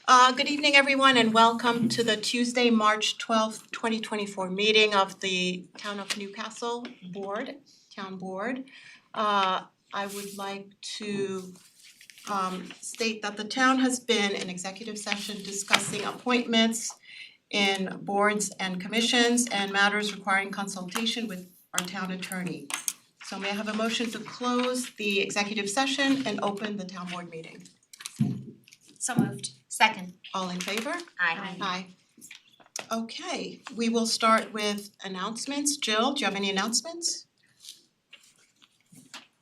Good evening, everyone, and welcome to the Tuesday, March 12th, 2024 meeting of the Town of Newcastle Town Board. I would like to state that the town has been in executive session discussing appointments in boards and commissions and matters requiring consultation with our town attorney. So may I have a motion to close the executive session and open the town board meeting? So moved. Second. All in favor? Aye. Aye. Okay, we will start with announcements. Jill, do you have any announcements?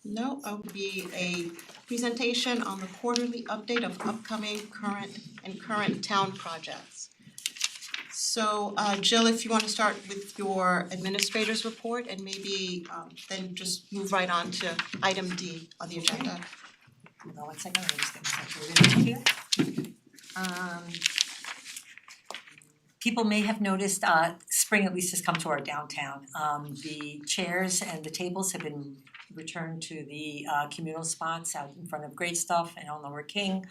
No, it would be a presentation on the quarterly update of upcoming current town projects. So Jill, if you want to start with your administrator's report and maybe then just move right on to item D on the agenda. Hold on 1 second, I'm just gonna set you here. People may have noticed spring at least has come to our downtown. The chairs and the tables have been returned to the communal spots out in front of Great Stuff and on Lower King.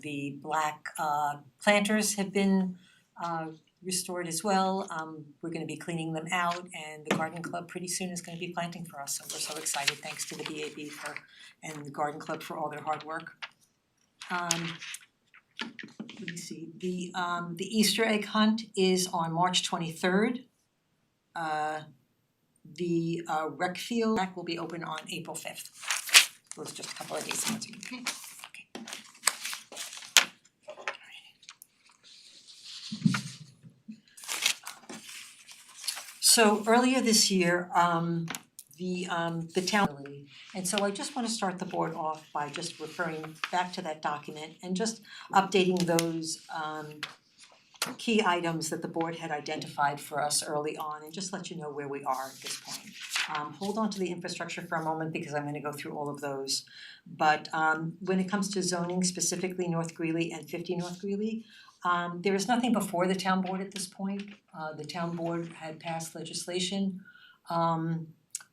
The black planters have been restored as well. We're gonna be cleaning them out, and the garden club pretty soon is gonna be planting for us, so we're so excited. Thanks to the BAB and the garden club for all their hard work. Let me see, the Easter egg hunt is on March 23rd. The rec field will be open on April 5th. Those are just a couple of dates. Okay. So earlier this year, the town, and so I just want to start the board off by just referring back to that document and just updating those key items that the board had identified for us early on, and just let you know where we are at this point. Hold on to the infrastructure for a moment because I'm gonna go through all of those. But when it comes to zoning, specifically North Greeley and 50 North Greeley, there is nothing before the town board at this point. The town board had passed legislation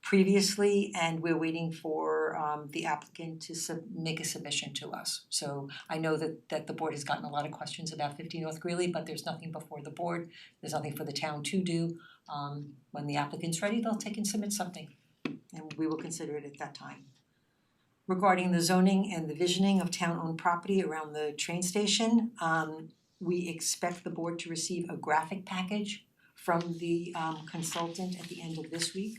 previously, and we're waiting for the applicant to make a submission to us. So I know that the board has gotten a lot of questions about 50 North Greeley, but there's nothing before the board. There's nothing for the town to do. When the applicant's ready, they'll take and submit something, and we will consider it at that time. Regarding the zoning and the visioning of town-owned property around the train station, we expect the board to receive a graphic package from the consultant at the end of this week.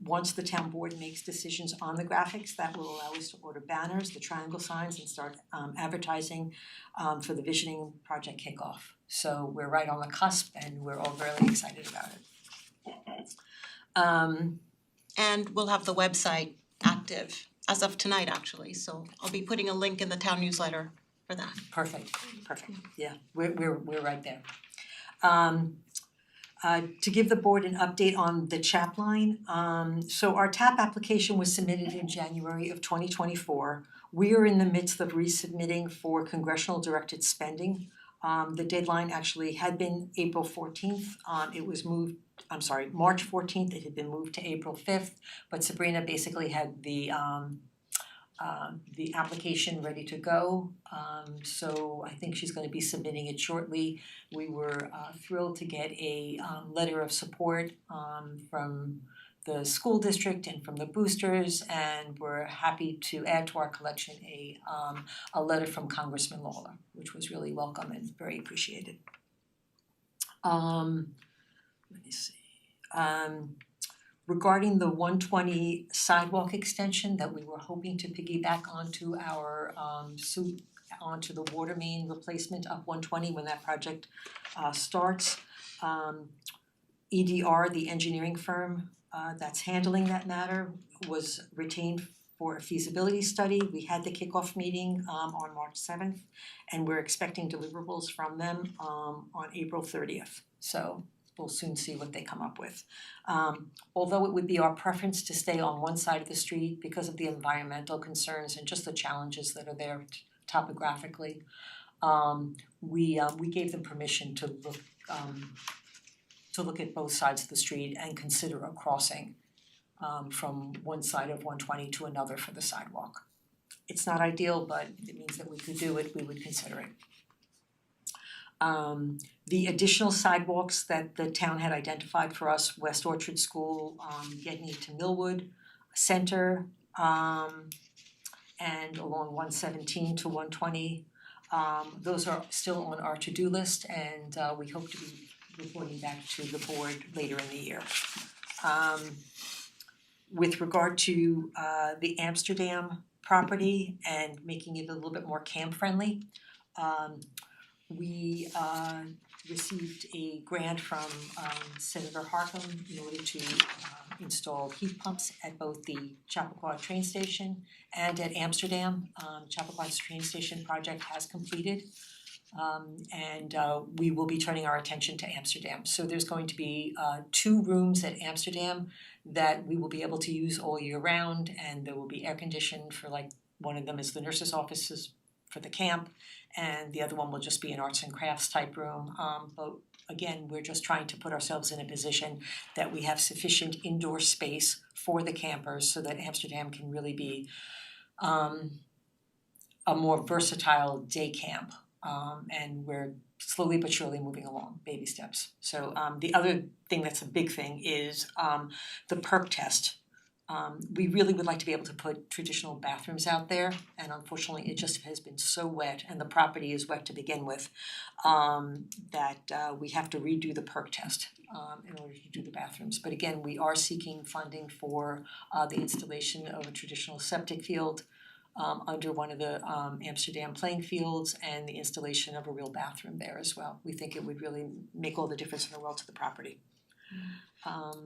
Once the town board makes decisions on the graphics, that will allow us to order banners, the triangle signs, and start advertising for the visioning project kickoff. So we're right on the cusp, and we're all really excited about it. And we'll have the website active as of tonight, actually, so I'll be putting a link in the town newsletter for that. Perfect, yeah, we're right there. To give the board an update on the CHAP line, so our TAP application was submitted in January of 2024. We are in the midst of resubmitting for congressional directed spending. The deadline actually had been April 14th. It was moved, March 14th, it had been moved to April 5th, but Sabrina basically had the application ready to go, so I think she's gonna be submitting it shortly. We were thrilled to get a letter of support from the school district and from the boosters, and we're happy to add to our collection a letter from Congressman Lawler, which was really welcome and very appreciated. Let me see. Regarding the 120 sidewalk extension that we were hoping to piggyback onto our onto the water main replacement up 120 when that project starts. EDR, the engineering firm that's handling that matter, was retained for a feasibility study. We had the kickoff meeting on March 7th, and we're expecting deliverables from them on April 30th. So we'll soon see what they come up with. Although it would be our preference to stay on one side of the street because of the environmental concerns and just the challenges that are there topographically, we gave them permission to look at both sides of the street and consider a crossing from one side of 120 to another for the sidewalk. It's not ideal, but if it means that we could do it, we would consider it. The additional sidewalks that the town had identified for us, West Orchard School, getting into Millwood Center, and along 117 to 120. Those are still on our to-do list, and we hope to be reporting back to the board later in the year. With regard to the Amsterdam property and making it a little bit more camp friendly, we received a grant from Senator Harcum in order to install heat pumps at both the Chappaqua train station and at Amsterdam. Chappaqua train station project has completed, and we will be turning our attention to Amsterdam. So there's going to be 2 rooms at Amsterdam that we will be able to use all year round, and there will be air conditioned for, like, one of them is the nurse's offices for the camp, and the other one will just be an arts and crafts type room. But again, we're just trying to put ourselves in a position that we have sufficient indoor space for the campers so that Amsterdam can really be a more versatile day camp. And we're slowly but surely moving along, baby steps. So the other thing that's a big thing is the perk test. We really would like to be able to put traditional bathrooms out there, and unfortunately it just has been so wet and the property is wet to begin with, that we have to redo the perk test in order to do the bathrooms. But again, we are seeking funding for the installation of a traditional septic field under one of the Amsterdam playing fields, and the installation of a real bathroom there as well. We think it would really make all the difference in the world to the property.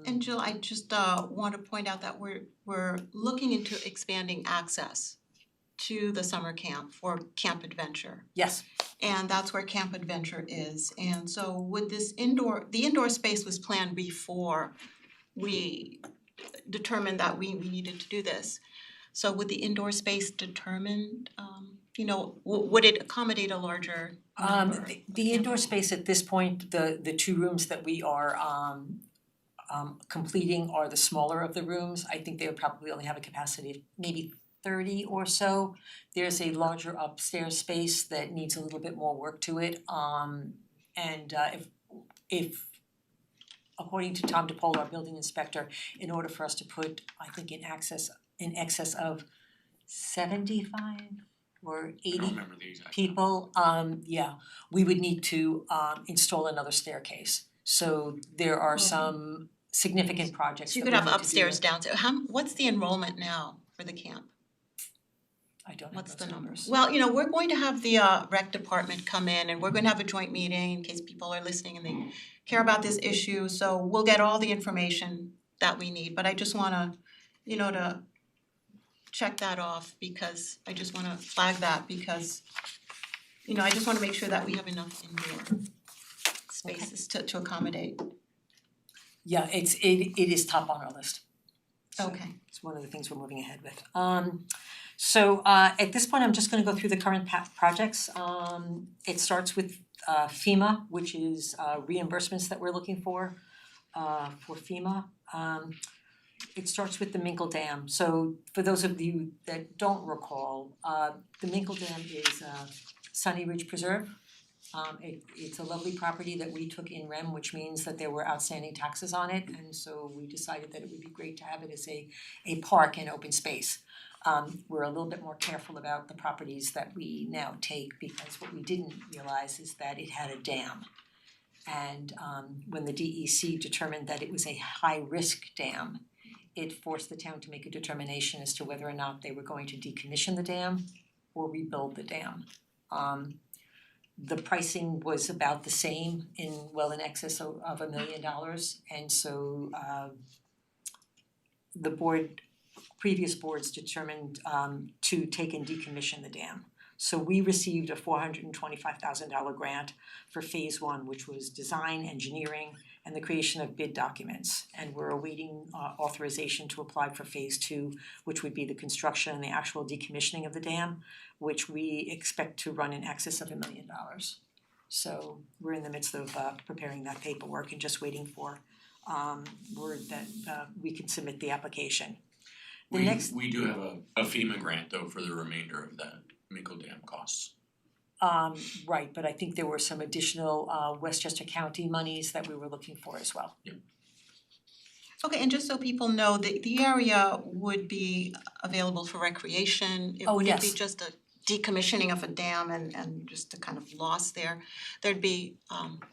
And Jill, I just want to point out that we're looking into expanding access to the summer camp for Camp Adventure. Yes. And that's where Camp Adventure is. And so would the indoor space was planned before we determined that we needed to do this. So would the indoor space determine, would it accommodate a larger number? The indoor space at this point, the 2 rooms that we are completing are the smaller of the rooms. I think they would probably only have a capacity of maybe 30 or so. There's a larger upstairs space that needs a little bit more work to it. If according to Tom DePaul, our building inspector, in order for us to put, I think, in excess of 75 or 80 people, we would need to install another staircase. So there are some significant projects. So you could have upstairs, downstairs. What's the enrollment now for the camp? I don't know. What's the numbers? Well, we're going to have the rec department come in, and we're going to have a joint meeting in case people are listening and they care about this issue. So we'll get all the information that we need. But I just want to, to check that off, because I just want to flag that, because, I just want to make sure that we have enough indoor spaces to accommodate. Yeah, it is top on our list. So Okay. it's one of the things we're moving ahead with. So at this point, I'm just going to go through the current projects. It starts with FEMA, which is reimbursements that we're looking for FEMA. It starts with the Minkle Dam. So for those of you that don't recall, the Minkle Dam is Sunny Ridge Preserve. It's a lovely property that we took in rem, which means that there were outstanding taxes on it, and so we decided that it would be great to have it as a park and open space. We're a little bit more careful about the properties that we now take, because what we didn't realize is that it had a dam. And when the DEC determined that it was a high-risk dam, it forced the town to make a determination as to whether or not they were going to decommission the dam or rebuild the dam. The pricing was about the same, in excess of $1 million, and so the previous boards determined to take and decommission the dam. So we received a $425,000 grant for phase 1, which was design, engineering, and the creation of bid documents. And we're awaiting authorization to apply for phase 2, which would be the construction and the actual decommissioning of the dam, which we expect to run in excess of $1 million. So we're in the midst of preparing that paperwork and just waiting for word that we can submit the application. We do have a FEMA grant though for the remainder of the Minkle Dam costs. Right, but I think there were some additional Westchester County monies that we were looking for as well. Okay, and just so people know, the area would be available for recreation. Oh, Would it be yes. just a decommissioning of a dam and just a kind of loss there? There'd be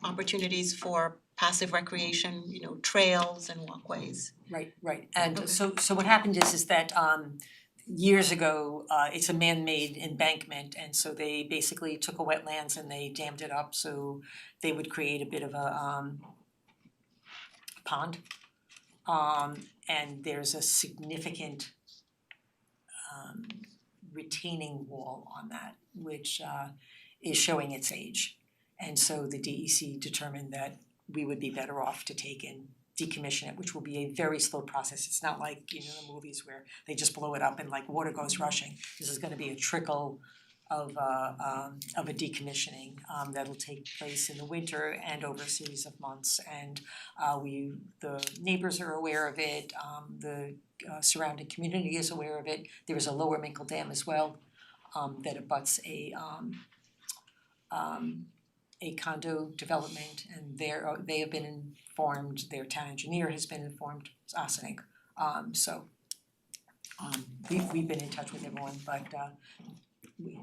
opportunities for passive recreation, trails and walkways. Right. And Okay. so what happened is that years ago, it's a man-made embankment, and so they basically took a wetlands and they dammed it up, so they would create a bit of a pond. And there's a significant retaining wall on that, which is showing its age. And so the DEC determined that we would be better off to take and decommission it, which will be a very slow process. It's not like, the movies where they just blow it up and like water goes rushing. This is gonna be a trickle of a decommissioning that'll take place in the winter and over a series of months. And the neighbors are aware of it, the surrounding community is aware of it. There is a lower Minkle Dam as well that abuts a condo development, and they have been informed, their town engineer has been informed, it's Ossining. We've been in touch with everyone, but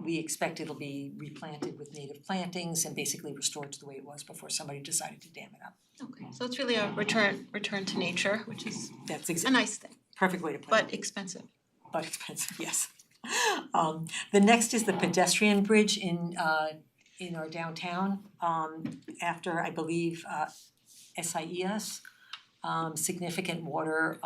we expect it'll be replanted with native plantings and basically restored to the way it was before somebody decided to dam it up. Okay, so it's really a return to nature, which is That's a nice thing, perfect way to put it. but expensive. But expensive, yes. The next is the pedestrian bridge in our downtown, after I believe SIES, significant water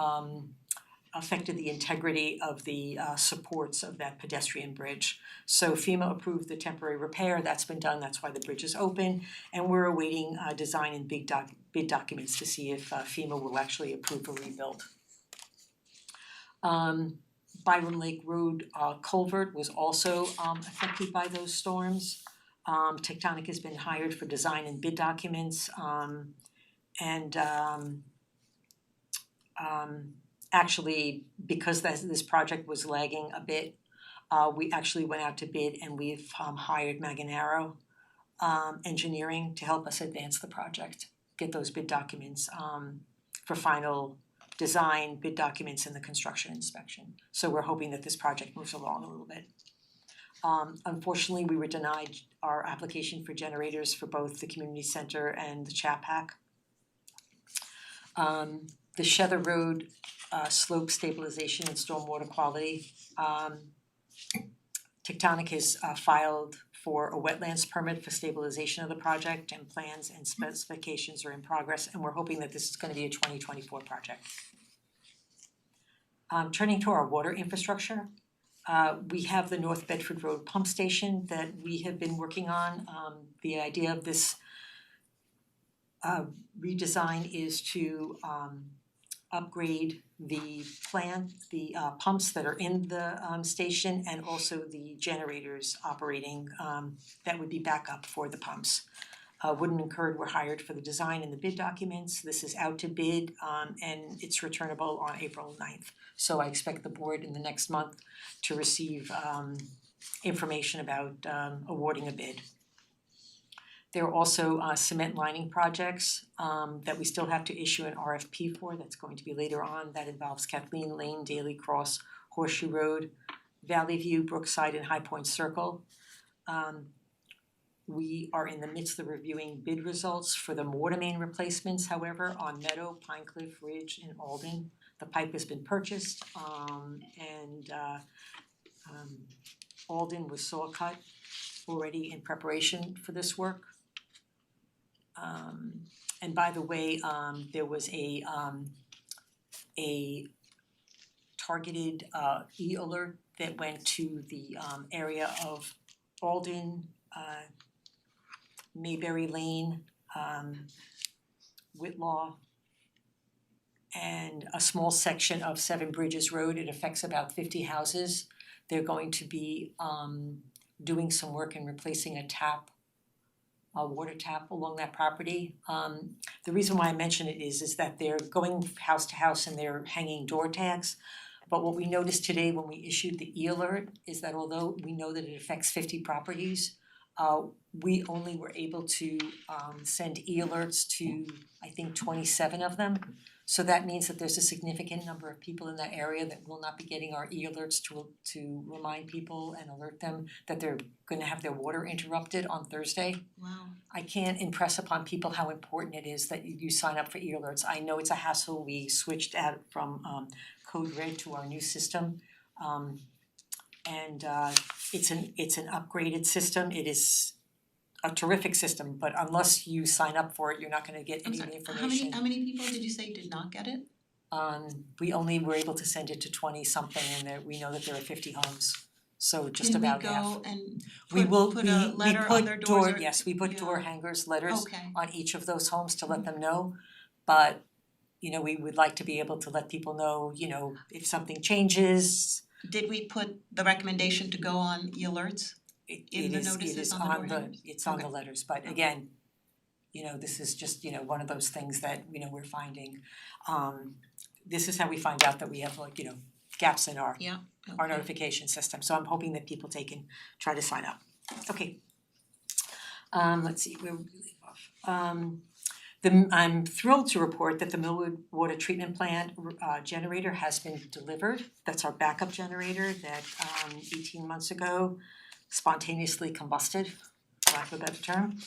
affected the integrity of the supports of that pedestrian bridge. So FEMA approved the temporary repair, that's been done, that's why the bridge is open, and we're awaiting design and bid documents to see if FEMA will actually approve a rebuild. Byron Lake Road culvert was also affected by those storms. Tectonic has been hired for design and bid documents, and actually, because this project was lagging a bit, we actually went out to bid and we've hired Maganaro Engineering to help us advance the project, get those bid documents for final design, bid documents, and the construction inspection. So we're hoping that this project moves along a little bit. Unfortunately, we were denied our application for generators for both the community center and the Chapac. The Shether Road slope stabilization and stormwater quality. Tectonic has filed for a wetlands permit for stabilization of the project, and plans and specifications are in progress, and we're hoping that this is gonna be a 2024 project. Turning to our water infrastructure, we have the North Bedford Road pump station that we have been working on. The idea of this redesign is to upgrade the plant, the pumps that are in the station, and also the generators operating that would be backup for the pumps. Wood and Curd were hired for the design and the bid documents. This is out to bid and it's returnable on April 9th. So I expect the board in the next month to receive information about awarding a bid. There are also cement lining projects that we still have to issue an RFP for. That's going to be later on. That involves Kathleen Lane, Daly Cross, Horseshoe Road, Valley View, Brookside, and High Point Circle. We are in the midst of reviewing bid results for the water main replacements, however, on Meadow, Pine Cliff Ridge, and Alden. The pipe has been purchased and Alden was saw cut already in preparation for this work. And by the way, there was a targeted e-alert that went to the area of Alden, Mayberry Lane, Whitlaw, and a small section of Seven Bridges Road. It affects about 50 houses. They're going to be doing some work and replacing a water tap along that property. The reason why I mention it is that they're going house to house and they're hanging door tags. But what we noticed today when we issued the e-alert is that although we know that it affects 50 properties, We only were able to send e-alerts to, I think, 27 of them. So that means that there's a significant number of people in that area that will not be getting our e-alerts to remind people and alert them that they're gonna have their water interrupted on Thursday. Wow. I can't impress upon people how important it is that you sign up for e-alerts. I know it's a hassle. We switched out from Code Red to our new system. And it's an upgraded system. It is a terrific system, but unless you sign up for it, you're not gonna get I'm any of sorry, the information. how many people did you say did not get it? We only were able to send it to 20 something, and we know that there are 50 homes, so just about half. Can we go and We will, put a letter on their doors or? yes, we put door Yeah. hangers, letters Okay. on each of those homes to let them know. But, we would like to be able to let people know, if something changes. Did we put the recommendation to go on e-alerts? In the notices on the door hangers? It's on the letters, but again, this is just, one of those things that, we're finding. This is how we find out that we have gaps in our Yeah, our okay. notification system, so I'm hoping that people can try to sign up. Okay. Let's see, where would we leave off? I'm thrilled to report that the Millwood Water Treatment Plant generator has been delivered. That's our backup generator that 18 months ago spontaneously combusted, for lack of a better term.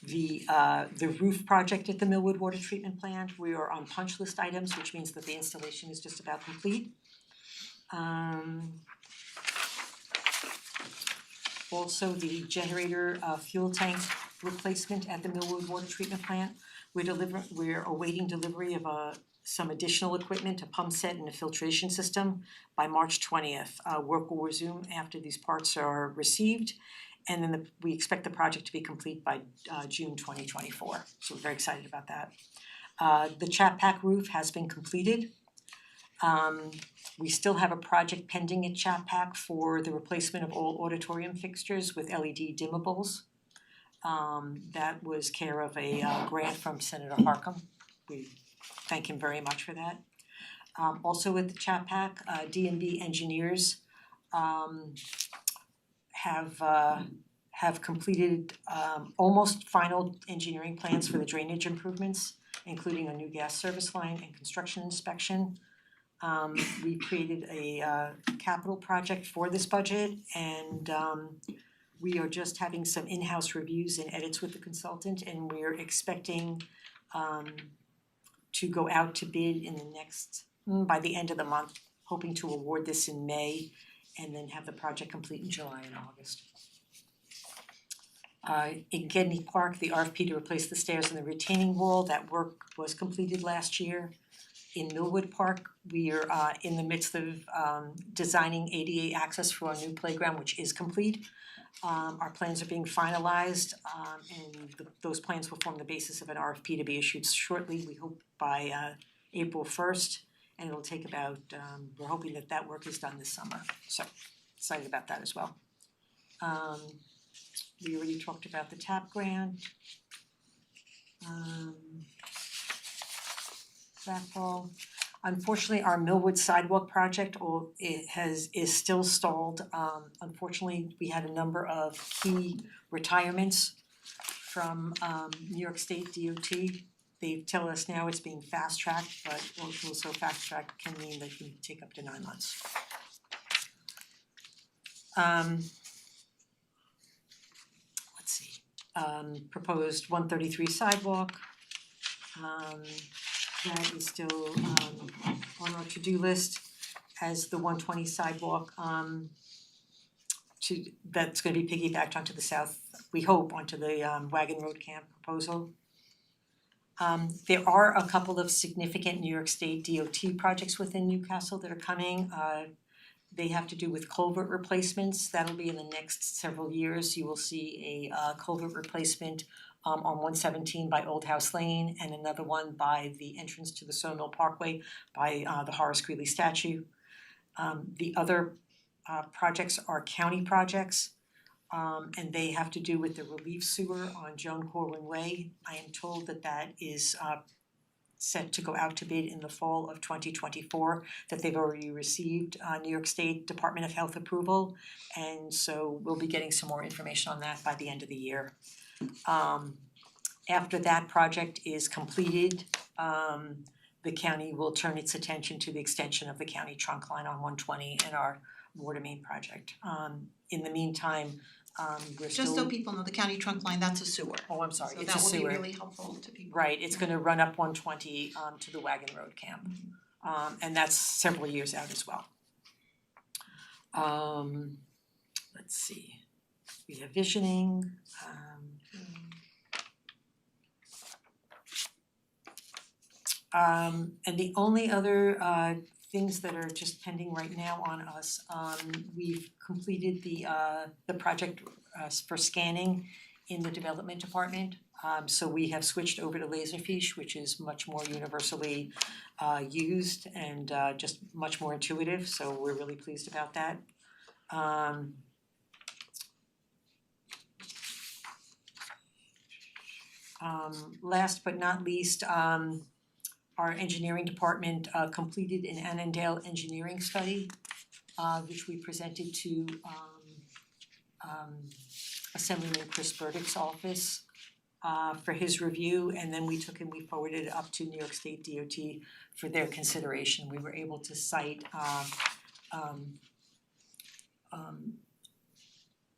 The roof project at the Millwood Water Treatment Plant, we are on punch list items, which means that the installation is just about complete. Also, the generator fuel tank replacement at the Millwood Water Treatment Plant. We're awaiting delivery of some additional equipment, a pump set and a filtration system by March 20th. Work will resume after these parts are received, and then we expect the project to be complete by June 2024. So we're very excited about that. The Chat Pack roof has been completed. We still have a project pending at Chat Pack for the replacement of all auditorium fixtures with LED dimmables. That was care of a grant from Senator Harcum. We thank him very much for that. Also with the Chat Pack, D&B engineers have completed almost final engineering plans for the drainage improvements, including a new gas service line and construction inspection. We created a capital project for this budget, and we are just having some in-house reviews and edits with the consultant, and we're expecting to go out to bid in the next, by the end of the month, hoping to award this in May and then have the project complete in July and August. In Gedney Park, the RFP to replace the stairs and the retaining wall, that work was completed last year. In Millwood Park, we are in the midst of designing ADA access for our new playground, which is complete. Our plans are being finalized, and those plans will form the basis of an RFP to be issued shortly, we hope by April 1st, and it'll take about, we're hoping that work is done this summer, so excited about that as well. We already talked about the TAP grant. That unfortunately, our Millwood sidewalk project is still stalled. Unfortunately, we had a number of key retirements from New York State DOT. They tell us now it's being fast tracked, but also fast track can mean that it can take up to 9 months. Let's see. Proposed 133 sidewalk. That is still on our to-do list, as the 120 sidewalk that's gonna be piggybacked onto the south, we hope, onto the Wagon Road Camp proposal. There are a couple of significant New York State DOT projects within Newcastle that are coming. They have to do with culvert replacements. That'll be in the next several years. You will see a culvert replacement on 117 by Old House Lane, and another one by the entrance to the Sawmill Parkway by the Horace Greeley statue. The other projects are county projects, and they have to do with the relief sewer on Joan Corwin Way. I am told that is set to go out to bid in the fall of 2024, that they've already received New York State Department of Health approval, and so we'll be getting some more information on that by the end of the year. After that project is completed, the county will turn its attention to the extension of the county trunk line on 120 and our water main project. In the meantime, we're still. Just so people know, the county trunk line, that's a sewer. Oh, I'm sorry, So it's a that will sewer. be really helpful to people. Right, it's gonna run up 120 to the Wagon Road camp. And that's several years out as well. Let's see, we have visioning, and the only other things that are just pending right now on us, we've completed the project for scanning in the development department. So we have switched over to Laserfiche, which is much more universally used and just much more intuitive, so we're really pleased about that. Last but not least, our engineering department completed an Annandale engineering study, which we presented to Assemblyman Chris Burdick's office for his review, and then we took and we forwarded it up to New York State DOT for their consideration. We were able to cite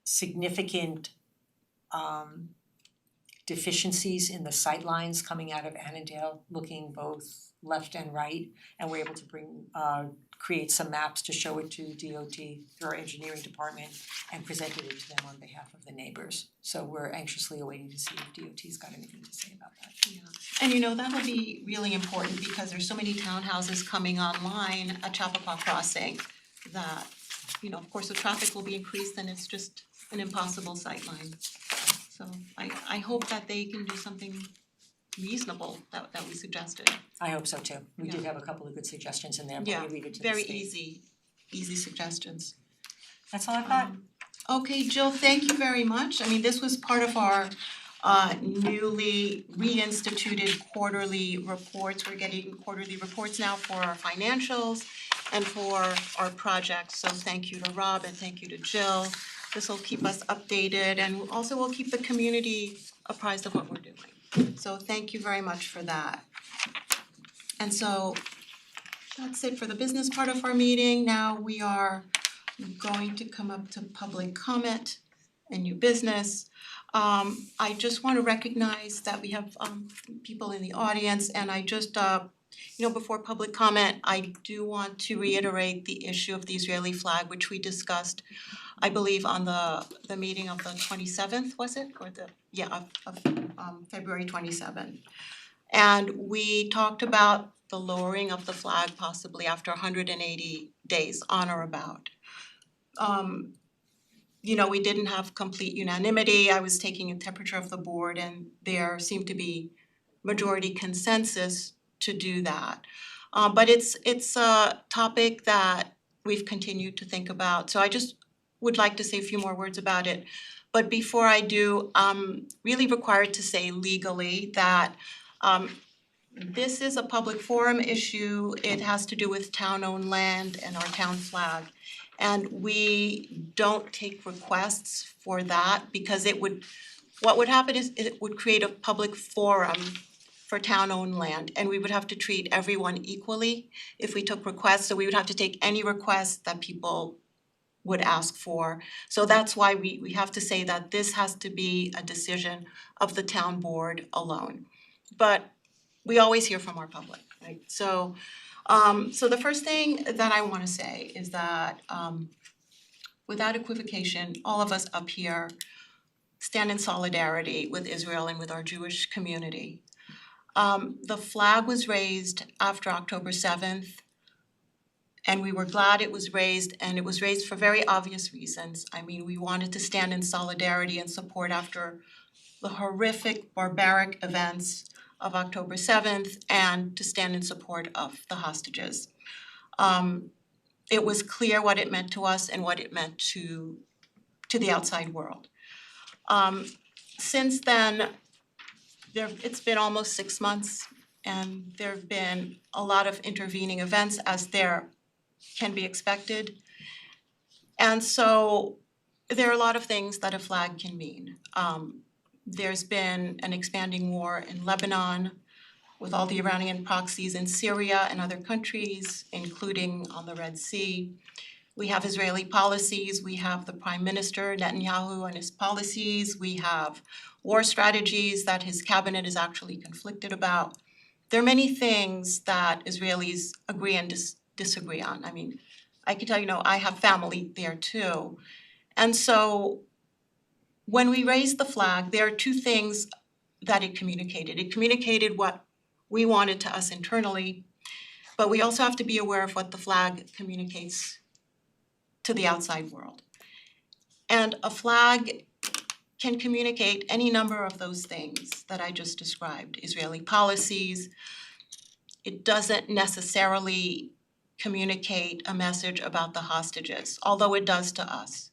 significant deficiencies in the sight lines coming out of Annandale, looking both left and right, and we're able to create some maps to show it to DOT through our engineering department and presented it to them on behalf of the neighbors. So we're anxiously awaiting to see if DOT's got anything to say about that. Yeah. And you know, that'll be really important because there's so many townhouses coming online at Chappaqua Crossing that, you know, of course, the traffic will be increased and it's just an impossible sightline. So I hope that they can do something reasonable that we suggested. I hope so too. We did Yeah. have a couple of good suggestions in there, Yeah, but we leave it to the very state. easy suggestions. That's all I've got. Okay, Jill, thank you very much. I mean, this was part of our newly reinstituted quarterly reports. We're getting quarterly reports now for our financials and for our projects. So thank you to Rob and thank you to Jill. This will keep us updated and also will keep the community apprised of what we're doing. So thank you very much for that. And so that's it for the business part of our meeting. Now we are going to come up to public comment and new business. I just want to recognize that we have people in the audience, and I just before public comment, I do want to reiterate the issue of the Israeli flag, which we discussed, I believe, on the meeting of the 27th, was it? Or of February 27th. And we talked about the lowering of the flag possibly after 180 days, on or about. We didn't have complete unanimity. I was taking a temperature of the board and there seemed to be majority consensus to do that. But it's a topic that we've continued to think about. So I just would like to say a few more words about it. But before I do, I'm really required to say legally that this is a public forum issue. It has to do with town-owned land and our town flag. And we don't take requests for that because what would happen is it would create a public forum for town-owned land, and we would have to treat everyone equally if we took requests. So we would have to take any requests that people would ask for. So that's why we have to say that this has to be a decision of the town board alone. But we always hear from our public, right? So the first thing that I want to say is that without equivocation, all of us up here stand in solidarity with Israel and with our Jewish community. The flag was raised after October 7th, and we were glad it was raised, and it was raised for very obvious reasons. I mean, we wanted to stand in solidarity and support after the horrific, barbaric events of October 7th and to stand in support of the hostages. It was clear what it meant to us and what it meant to the outside world. Since then, it's been almost 6 months and there have been a lot of intervening events as there can be expected. And so there are a lot of things that a flag can mean. There's been an expanding war in Lebanon with all the Iranian proxies in Syria and other countries, including on the Red Sea. We have Israeli policies, we have the Prime Minister Netanyahu and his policies, we have war strategies that his cabinet is actually conflicted about. There are many things that Israelis agree and disagree on. I mean, I can tell you, I have family there too. And so when we raised the flag, there are two things that it communicated. It communicated what we wanted to us internally, but we also have to be aware of what the flag communicates to the outside world. And a flag can communicate any number of those things that I just described, Israeli policies. It doesn't necessarily communicate a message about the hostages, although it does to us.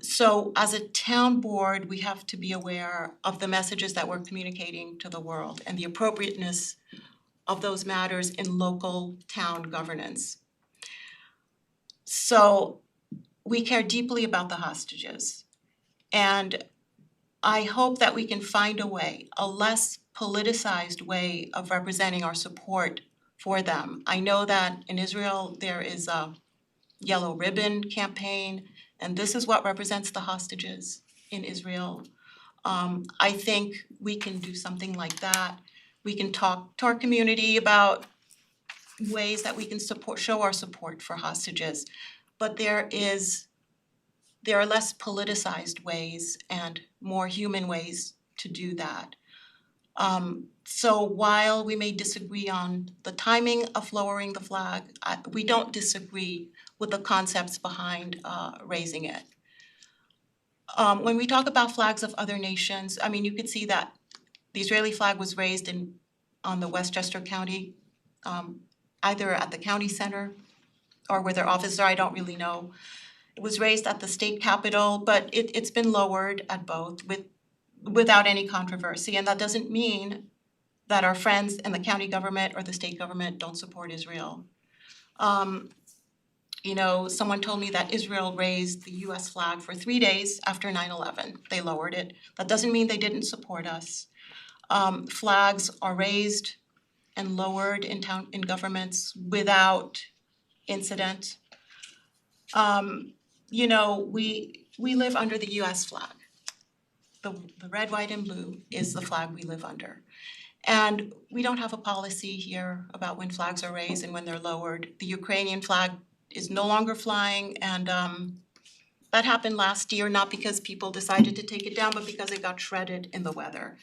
So as a town board, we have to be aware of the messages that we're communicating to the world and the appropriateness of those matters in local town governance. So we care deeply about the hostages. And I hope that we can find a way, a less politicized way of representing our support for them. I know that in Israel there is a yellow ribbon campaign, and this is what represents the hostages in Israel. I think we can do something like that. We can talk to our community about ways that we can show our support for hostages. But there are less politicized ways and more human ways to do that. So while we may disagree on the timing of lowering the flag, we don't disagree with the concepts behind raising it. When we talk about flags of other nations, I mean, you could see that the Israeli flag was raised on the Westchester County, either at the county center or where their offices are, I don't really know. It was raised at the state capitol, but it's been lowered at both without any controversy. And that doesn't mean that our friends in the county government or the state government don't support Israel. Someone told me that Israel raised the US flag for 3 days after 9/11. They lowered it. That doesn't mean they didn't support us. Flags are raised and lowered in governments without incident. We live under the US flag. The red, white, and blue is the flag we live under. And we don't have a policy here about when flags are raised and when they're lowered. The Ukrainian flag is no longer flying, and that happened last year, not because people decided to take it down, but because it got shredded in the weather.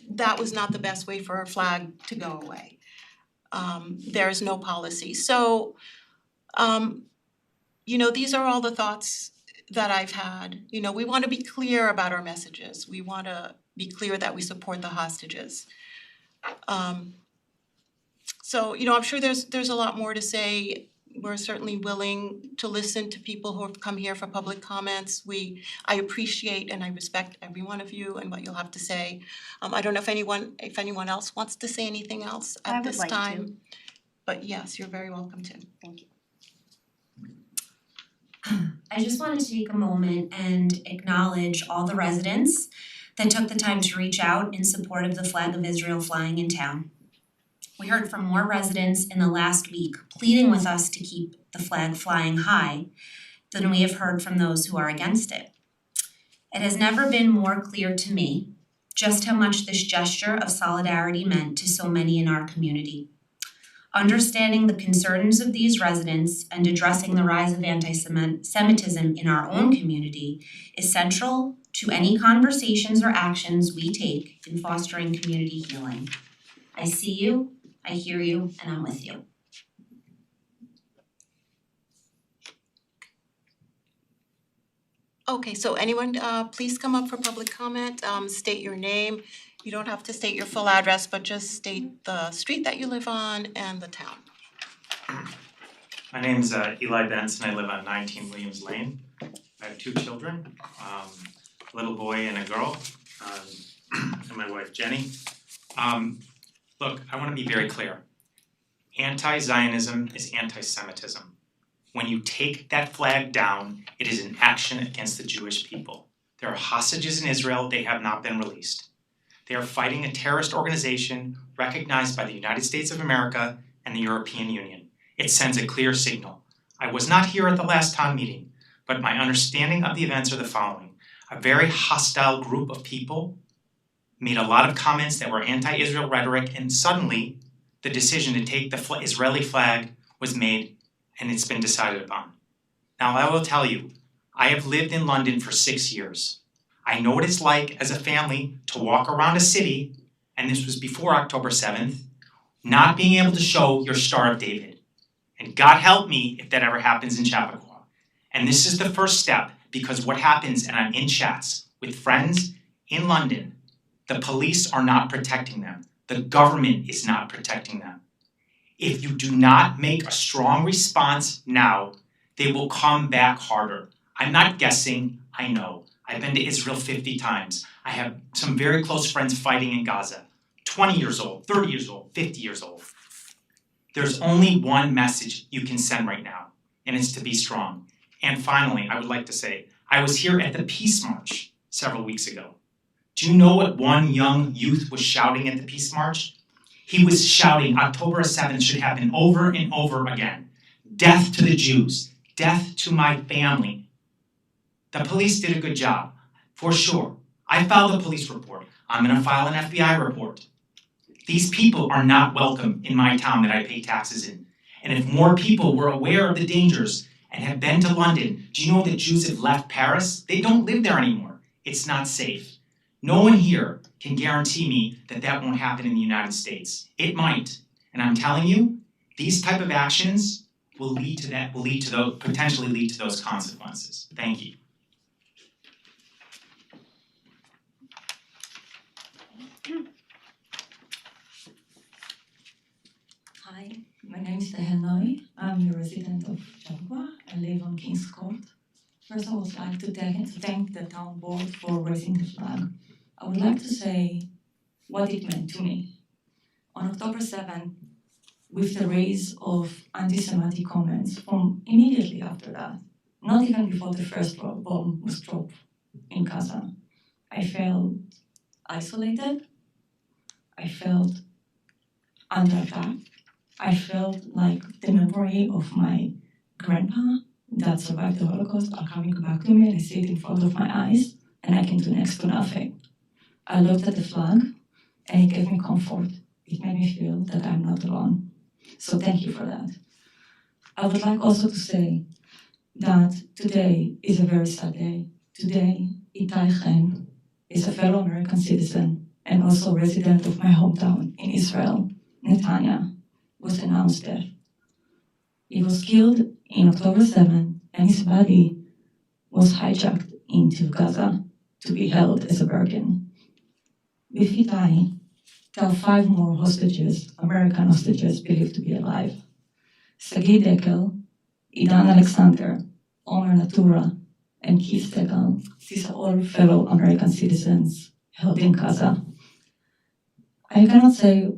That was not the best way for a flag to go away. There is no policy. So, these are all the thoughts that I've had. We want to be clear about our messages. We want to be clear that we support the hostages. So, I'm sure there's a lot more to say. We're certainly willing to listen to people who have come here for public comments. I appreciate and I respect every one of you and what you'll have to say. I don't know if anyone else wants to say anything else I at would this like to. time. But yes, you're very welcome to. Thank you. I just want to take a moment and acknowledge all the residents that took the time to reach out in support of the flag of Israel flying in town. We heard from more residents in the last week pleading with us to keep the flag flying high than we have heard from those who are against it. It has never been more clear to me just how much this gesture of solidarity meant to so many in our community. Understanding the concerns of these residents and addressing the rise of anti-Semitism in our own community is central to any conversations or actions we take in fostering community healing. I see you, I hear you, and I'm with you. Okay, so anyone, please come up for public comment, state your name. You don't have to state your full address, but just state the street that you live on and the town. My name's Eli Benson. I live on 19 Williams Lane. I have 2 children, a little boy and a girl, and my wife Jenny. Look, I wanna be very clear. Anti-Zionism is anti-Semitism. When you take that flag down, it is an action against the Jewish people. There are hostages in Israel, they have not been released. They are fighting a terrorist organization recognized by the United States of America and the European Union. It sends a clear signal. I was not here at the last town meeting, but my understanding of the events are the following. A very hostile group of people made a lot of comments that were anti-Israel rhetoric, and suddenly the decision to take the Israeli flag was made and it's been decided upon. Now I will tell you, I have lived in London for 6 years. I know what it's like as a family to walk around a city, and this was before October 7th, not being able to show your Star of David. And God help me if that ever happens in Chappaqua. And this is the first step, because what happens, and I'm in chats with friends in London, the police are not protecting them. The government is not protecting them. If you do not make a strong response now, they will come back harder. I'm not guessing, I know. I've been to Israel 50 times. I have some very close friends fighting in Gaza. 20 years old, 30 years old, 50 years old. There's only one message you can send right now, and it's to be strong. And finally, I would like to say, I was here at the Peace March several weeks ago. Do you know what one young youth was shouting at the Peace March? He was shouting, October 7th should happen over and over again. Death to the Jews. Death to my family. The police did a good job, for sure. I filed a police report. I'm gonna file an FBI report. These people are not welcome in my town that I pay taxes in. And if more people were aware of the dangers and have been to London, do you know that Jews have left Paris? They don't live there anymore. It's not safe. No one here can guarantee me that that won't happen in the United States. It might. And I'm telling you, these type of actions will potentially lead to those consequences. Thank you. Hi, my name is Tehenoi. I'm a resident of Chappaqua. I live on King's Court. First, I would like to thank the town board for raising the flag. I would like to say what it meant to me. On October 7th, with the rise of anti-Semitic comments from immediately after that, not even before the first bomb was dropped in Gaza, I felt isolated. I felt under attack. I felt like the memory of my grandpa that survived the Holocaust are coming back to me, and I see it in front of my eyes, and I can do next to nothing. I looked at the flag, and it gave me comfort. It made me feel that I'm not alone. So thank you for that. I would like also to say that today is a very sad day. Today, Itai Chen is a fellow American citizen and also resident of my hometown in Israel, Netanya, was announced dead. He was killed in October 7th, and his body was hijacked into Gaza to be held as a bargain. With Itai, there are 5 more hostages, American hostages, believed to be alive. Sagi Dekel, Idan Alexander, Omer Natura, and Keith Tegal. These are all fellow American citizens held in Gaza. I cannot say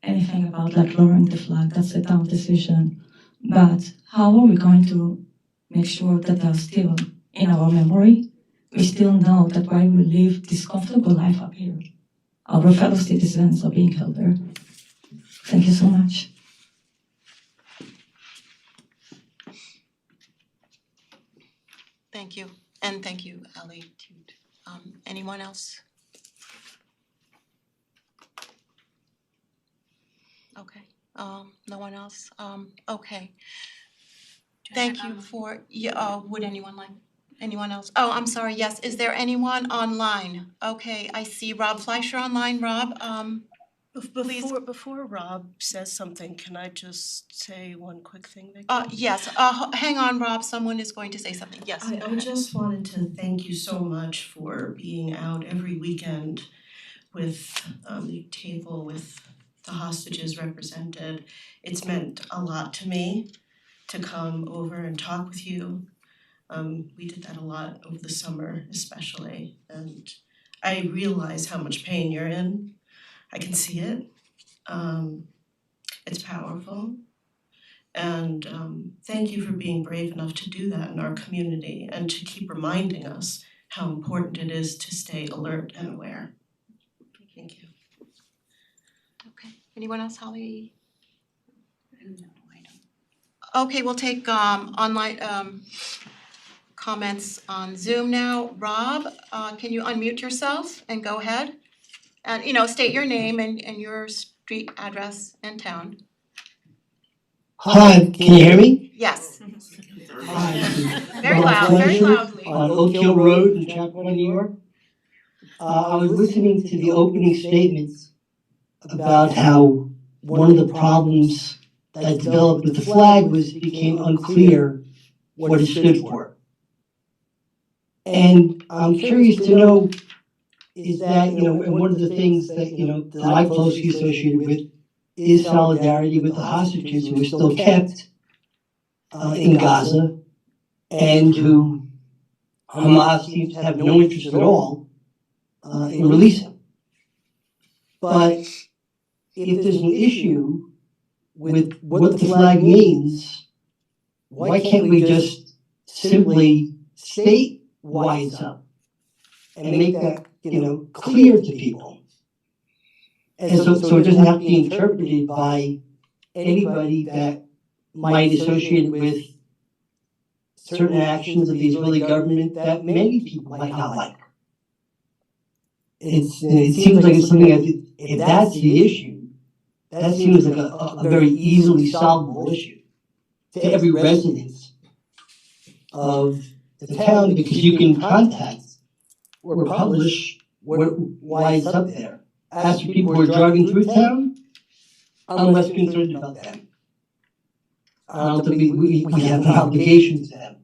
anything about lowering the flag, that's a town decision, but how are we going to make sure that they are still in our memory? We still know that while we live this comfortable life up here, our fellow citizens are being held there. Thank you so much. Thank you, and thank you, Ali. Anyone else? Okay, no one else? Okay. Thank you for, would anyone else? Oh, I'm sorry, yes, is there anyone online? Okay, I see Rob Fleischer online. Rob, please. Before Rob says something, can I just say one quick thing, Vicky? Yes, hang on, Rob, someone is going to say something, yes, I okay. just wanted to thank you so much for being out every weekend with the table with the hostages represented. It's meant a lot to me to come over and talk with you. We did that a lot over the summer especially, and I realize how much pain you're in. I can see it. It's powerful. And thank you for being brave enough to do that in our community and to keep reminding us how important it is to stay alert and aware. Thank you. Okay, anyone else, Holly? No, I don't. Okay, we'll take online comments on Zoom now. Rob, can you unmute yourself and go ahead? And state your name and your street address and town. Hi, can you hear me? Yes, Hi, very Rob loud, very Fleischer loudly. on Oak Hill Road in Chappaqua, New York. I was listening to the opening statements about how one of the problems that developed with the flag was it became unclear what it stood for. And I'm curious to know is that, and one of the things that, that I'm closely associated with is solidarity with the hostages who are still kept in Gaza and who Hamas seems to have no interest at all in releasing. But if there's an issue with what the flag means, why can't we just simply state why it's up and make that, clear to people? And so it doesn't have to be interpreted by anybody that might associate it with certain actions of the Israeli government that many people might not like. It seems like it's something that, if that's the issue, that seems like a very easily solvable issue to every resident of the town, because you can contact or publish why it's up there. As for people who are driving through town, I'm less concerned about them. I don't think we have an obligation to them.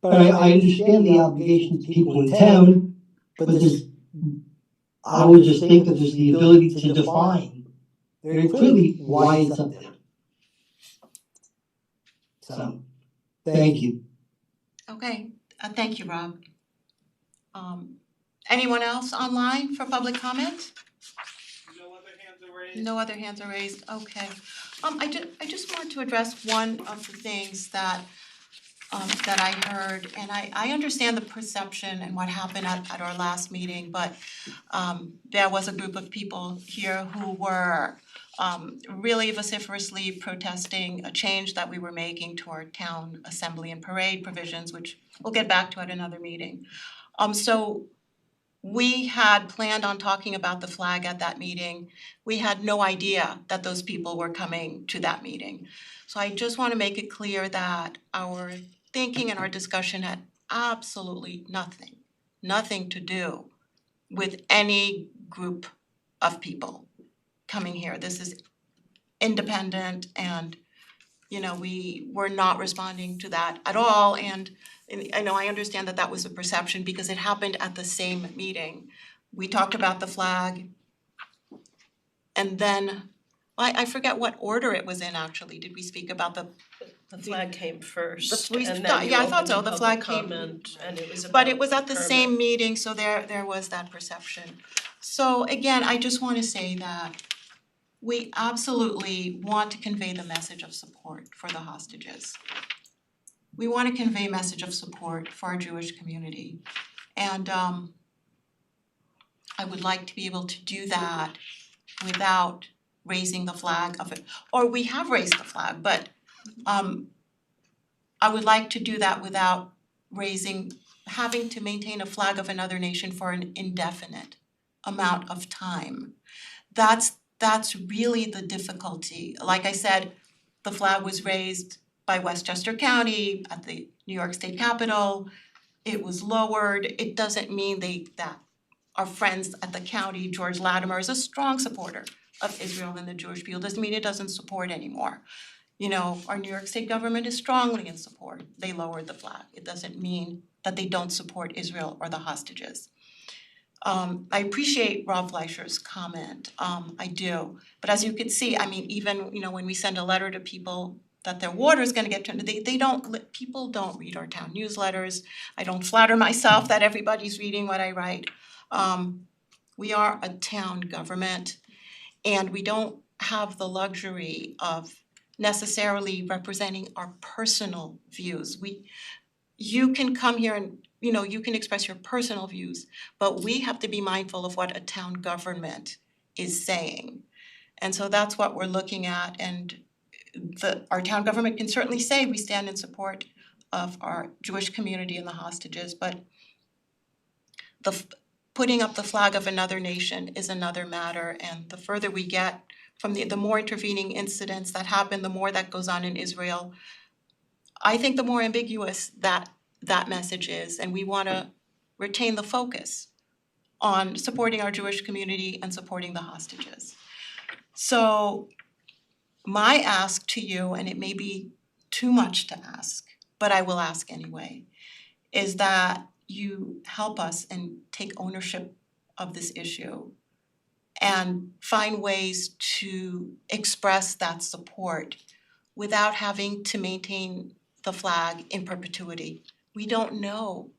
But I understand the obligation to people in town, but I would just think that there's the ability to define very clearly why it's up there. So, thank you. Okay, thank you, Rob. Anyone else online for public comment? No other hands are raised. No other hands are raised, okay. I just want to address one of the things that I heard, and I understand the perception and what happened at our last meeting, but there was a group of people here who were really vociferously protesting a change that we were making to our town assembly and parade provisions, which we'll get back to at another meeting. So we had planned on talking about the flag at that meeting. We had no idea that those people were coming to that meeting. So I just want to make it clear that our thinking and our discussion had absolutely nothing to do with any group of people coming here. This is independent, and we were not responding to that at all. And I know I understand that that was a perception because it happened at the same meeting. We talked about the flag, and then I forget what order it was in actually. Did we speak about the flag came first, We and thought- then you yeah, I thought opened so. the The public flag came- comment, and it was about But it was at the permit. same meeting, so there was that perception. So again, I just wanna say that we absolutely want to convey the message of support for the hostages. We wanna convey a message of support for our Jewish community. And I would like to be able to do that without raising the flag of it. Or we have raised the flag, but I would like to do that without having to maintain a flag of another nation for an indefinite amount of time. That's really the difficulty. Like I said, the flag was raised by Westchester County at the New York State Capitol. It was lowered. It doesn't mean that our friends at the county, George Latimer, is a strong supporter of Israel and the Jewish people. Doesn't mean it doesn't support anymore. Our New York State government is strongly in support. They lowered the flag. It doesn't mean that they don't support Israel or the hostages. I appreciate Rob Fleischer's comment, I do. But as you can see, I mean, even, when we send a letter to people that their water is gonna get turned, people don't read our town newsletters. I don't flatter myself that everybody's reading what I write. We are a town government, And we don't have the luxury of necessarily representing our personal views. You can come here and, you can express your personal views, but we have to be mindful of what a town government is saying. And so that's what we're looking at, and our town government can certainly say we stand in support of our Jewish community and the hostages, but putting up the flag of another nation is another matter, and the further we get from the more intervening incidents that happen, the more that goes on in Israel, I think the more ambiguous that message is, and we wanna retain the focus on supporting our Jewish community and supporting the hostages. So my ask to you, and it may be too much to ask, but I will ask anyway, is that you help us and take ownership of this issue and find ways to express that support without having to maintain the flag in perpetuity. We don't know.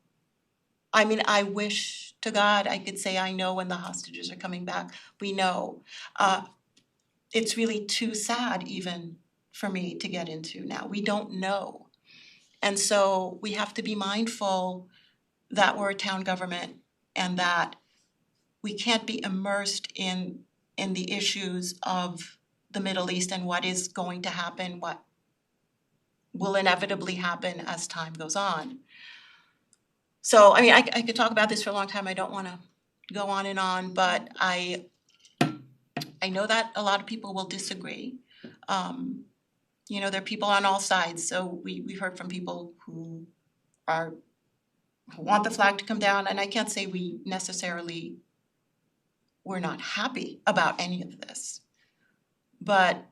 I mean, I wish to God I could say I know when the hostages are coming back. We know. It's really too sad even for me to get into now. We don't know. And so we have to be mindful that we're a town government and that we can't be immersed in the issues of the Middle East and what is going to happen, what will inevitably happen as time goes on. So, I mean, I could talk about this for a long time. I don't wanna go on and on, but I know that a lot of people will disagree. There are people on all sides, so we've heard from people who want the flag to come down, and I can't say we're not happy about any of this. But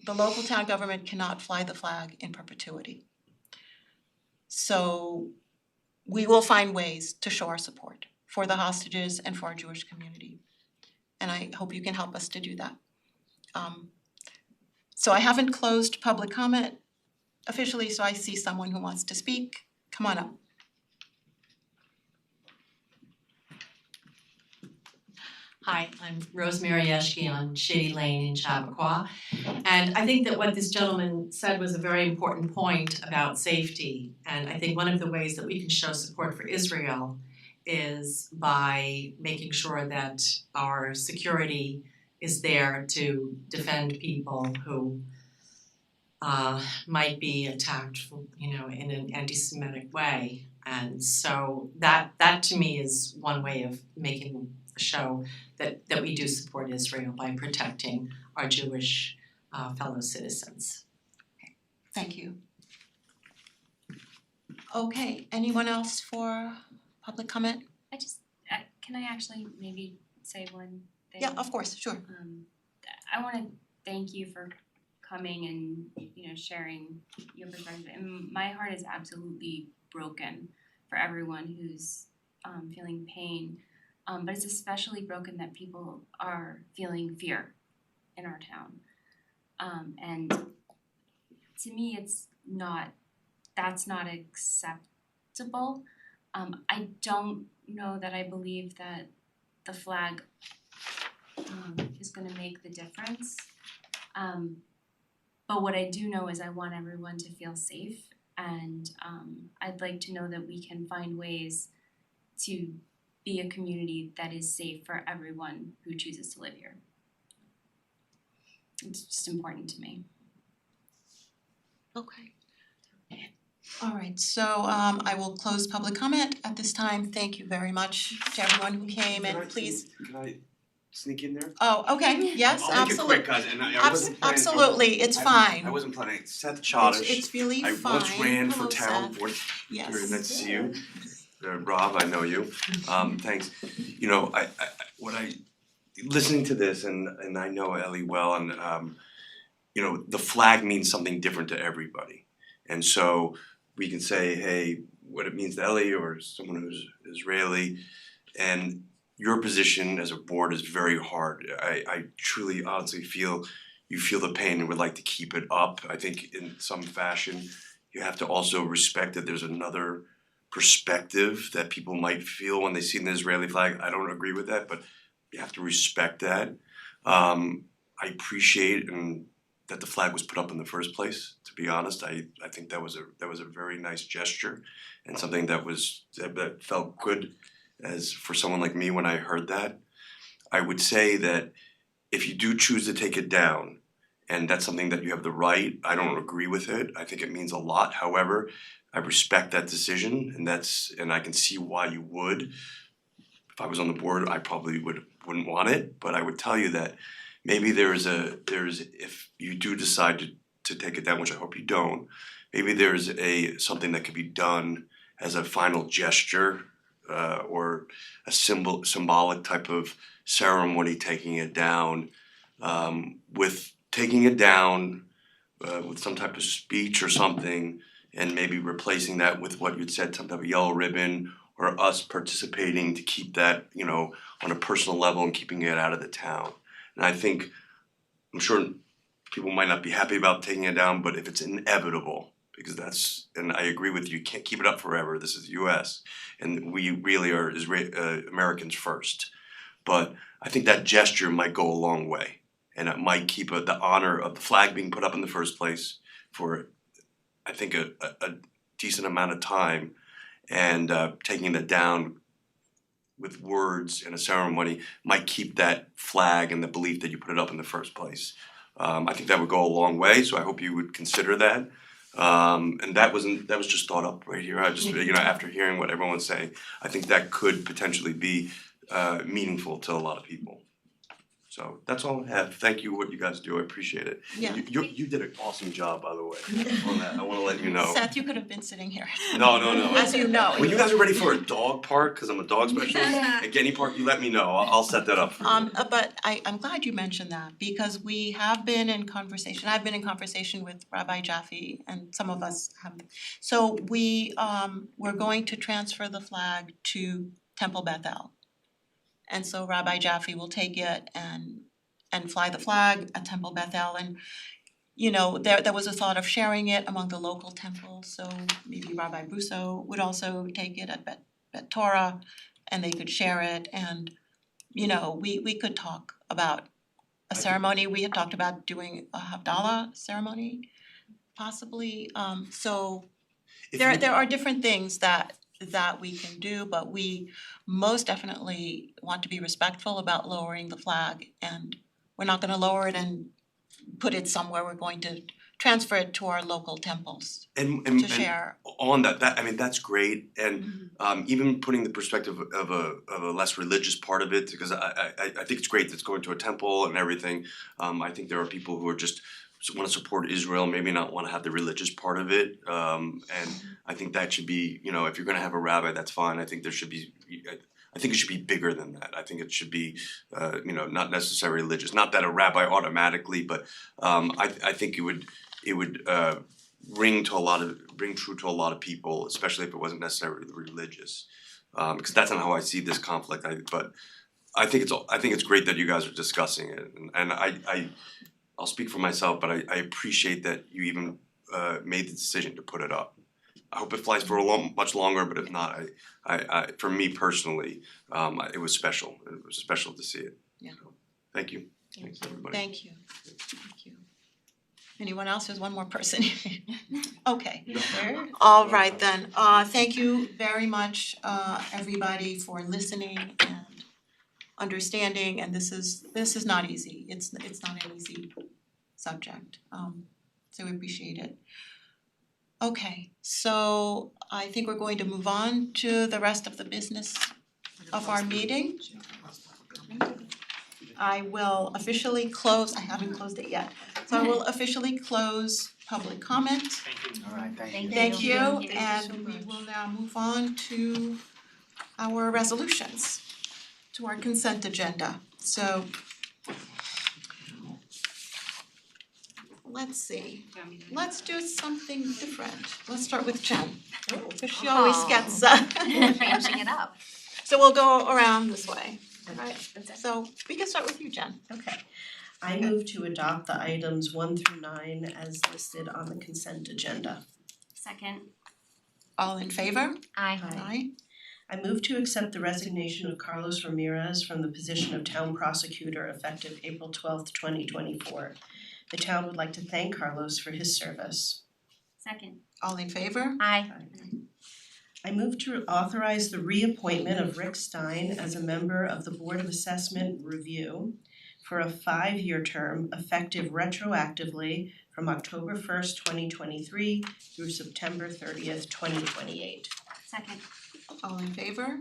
the local town government cannot fly the flag in perpetuity. So we will find ways to show our support for the hostages and for our Jewish community. And I hope you can help us to do that. So I haven't closed public comment officially, so I see someone who wants to speak. Come on up. Hi, I'm Rosemary Eshke on Shady Lane in Chappaqua. And I think that what this gentleman said was a very important point about safety. And I think one of the ways that we can show support for Israel is by making sure that our security is there to defend people who might be attacked, in an anti-Semitic way. And so that to me is one way of making a show that we do support Israel by protecting our Jewish fellow citizens. Thank you. Okay, anyone else for public comment? Can I actually maybe say one thing? Yeah, of course, sure. I wanna thank you for coming and, sharing your perspective. And my heart is absolutely broken for everyone who's feeling pain. But it's especially broken that people are feeling fear in our town. And to me, that's not acceptable. I don't know that I believe that the flag is gonna make the difference. But what I do know is I want everyone to feel safe, and I'd like to know that we can find ways to be a community that is safe for everyone who chooses to live here. It's just important to me. Okay. All right, so I will close public comment at this time. Thank you very much to everyone who came, and please. Can I sneak in there? Oh, okay, yes, I'll make it absolutely. quick, guys, and I wasn't planning. Absolutely, it's fine. I wasn't planning. Seth Chodish. It's really I fine. once ran Hello, for town Seth. board. Yes. Very nice to see you. Rob, I know you. Thanks. Listening to this, and I know Ellie well, and the flag means something different to everybody, and so we can say, hey, what it means to Ellie or someone who's Israeli, and your position as a board is very hard. I truly honestly feel you feel the pain and would like to keep it up. I think in some fashion you have to also respect that there's another perspective that people might feel when they see an Israeli flag. I don't agree with that, but you have to respect that. I appreciate and that the flag was put up in the first place. To be honest, I think that was a very nice gesture and something that felt good as for someone like me when I heard that. I would say that if you do choose to take it down, and that's something that you have the right, I don't agree with it. I think it means a lot. However, I respect that decision, and I can see why you would. If I was on the board, I probably wouldn't want it, but I would tell you that maybe there's if you do decide to take it down, which I hope you don't, maybe there's something that could be done as a final gesture or a symbolic type of ceremony taking it down, with taking it down with some type of speech or something, and maybe replacing that with what you'd said, some type of yellow ribbon, or us participating to keep that, on a personal level and keeping it out of the town. And I think, I'm sure people might not be happy about taking it down, but if it's inevitable, because and I agree with you can't keep it up forever, this is the US, and we really are Americans first. But I think that gesture might go a long way, and it might keep the honor of the flag being put up in the first place for, I think, a decent amount of time, and taking it down with words in a ceremony might keep that flag and the belief that you put it up in the first place. I think that would go a long way, so I hope you would consider that. And that was just thought up right here. I just, after hearing what everyone's saying, I think that could potentially be meaningful to a lot of people. So that's all I have. Thank you what you guys do. I appreciate it. Yeah. You did an awesome job, by the way, on that. I want to let you know. Seth, you could have been sitting here. No. As you know. When you guys are ready for a dog park, because I'm a dog specialist, at Getty Park, you let me know. I'll set that up for you. But I'm glad you mentioned that, because we have been in conversation, I've been in conversation with Rabbi Jaffe, and some of us have. So we're going to transfer the flag to Temple Beth El. And so Rabbi Jaffe will take it and fly the flag at Temple Beth El, and there was a thought of sharing it among the local temples, so maybe Rabbi Brusso would also take it at Bet Torah, and they could share it, and we could talk about a ceremony. We had talked about doing a Havdalah ceremony, possibly. So there are different things that we can do, but we most definitely want to be respectful about lowering the flag, and we're not going to lower it and put it somewhere. We're going to transfer it to our local temples to share. On that, I mean, that's great, and even putting the perspective of a less religious part of it, because I think it's great that it's going to a temple and everything. I think there are people who are just want to support Israel, maybe not want to have the religious part of it, and I think that should be, if you're going to have a rabbi, that's fine. I think there should be, I think it should be bigger than that. I think it should be, not necessarily religious. Not that a rabbi automatically, but I think it would ring true to a lot of people, especially if it wasn't necessarily religious, because that's not how I see this conflict. But I think it's great that you guys are discussing it, and I'll speak for myself, but I appreciate that you even made the decision to put it up. I hope it flies for much longer, but if not, I for me personally, it was special. It was special to see it. Yeah. So, thank you. Thanks everybody. Thank you. Anyone else? There's one more person. Okay. All right then. Thank you very much, everybody, for listening and understanding. And this is not easy. It's not an easy subject. So we appreciate it. Okay, so I think we're going to move on to the rest of the business of our meeting. I will officially close, I haven't closed it yet, so I will officially close public comment. All right, thank you. Thank you, Thank you so and we much. will now move on to our resolutions, to our consent agenda. So let's see, let's do something different. Let's start with Jen, because she always gets Ramping it up. So we'll go around this way, alright? So we can start with you, Jen. Okay. I move to adopt the items 1 through 9 as listed on the consent agenda. Second. All in favor? Aye. Aye. I move to accept the resignation of Carlos Ramirez from the position of town prosecutor effective April 12th, 2024. The town would like to thank Carlos for his service. Second. All in favor? Aye. I move to authorize the reappointment of Rick Stein as a member of the Board of Assessment Review for a 5-year term effective retroactively from October 1st, 2023 through September 30th, 2028. Second. All in favor?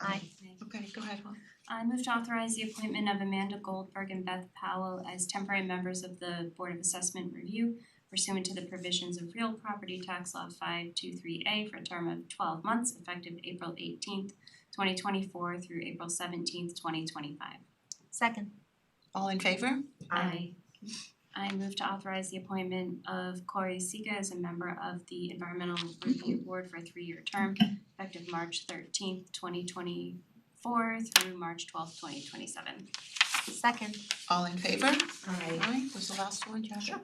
Aye. Okay, go ahead, Holly. I move to authorize the appointment of Amanda Goldberg and Beth Powell as temporary members of the Board of Assessment Review pursuant to the provisions of Real Property Tax Law 523A for a term of 12 months effective April 18th, 2024 through April 17th, 2025. Second. All in favor? I move to authorize the appointment of Corey Siga as a member of the Environmental Review Board for a 3-year term effective March 13th, 2024 through March 12th, 2027. Second. All in favor? Aye. Aye, was the last one, Jen? Sure.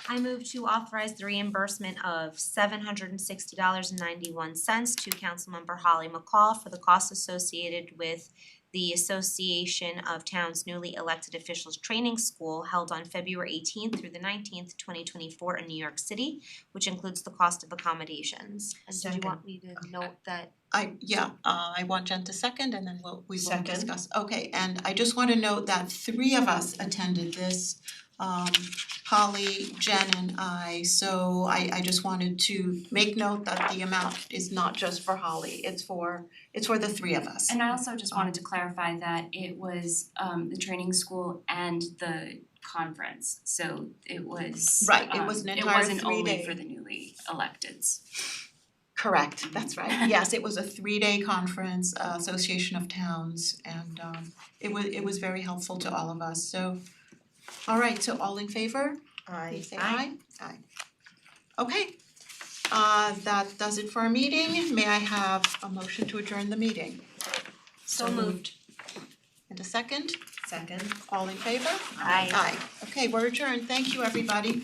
I move to authorize the reimbursement of $760.91 to Councilmember Holly McCall for the costs associated with the Association of Towns Newly Elected Officials Training School held on February 18th through the 19th, 2024 in New York City, which includes the cost of accommodations. And did you Second. want me to note that? I want Jen to second and then we will Second. discuss. Okay, and I just wanna note that 3 of us attended this, Holly, Jen and I, so I just wanted to make note that the amount is not just for Holly, it's for the 3 of us. And I also just wanted to clarify that it was the training school and the conference, so it was Right, it was an entire 3 it wasn't only day. for the newly electeds. Correct, that's right. Yes, it was a 3-day conference, Association of Towns, and it was very helpful to all of us, so. All right, so all in favor? Please say aye. Aye. Okay, that does it for our meeting. May I have a motion to adjourn the meeting? So moved. And a second? Second. All in favor? Aye. Aye. Okay, we're adjourned. Thank you, everybody.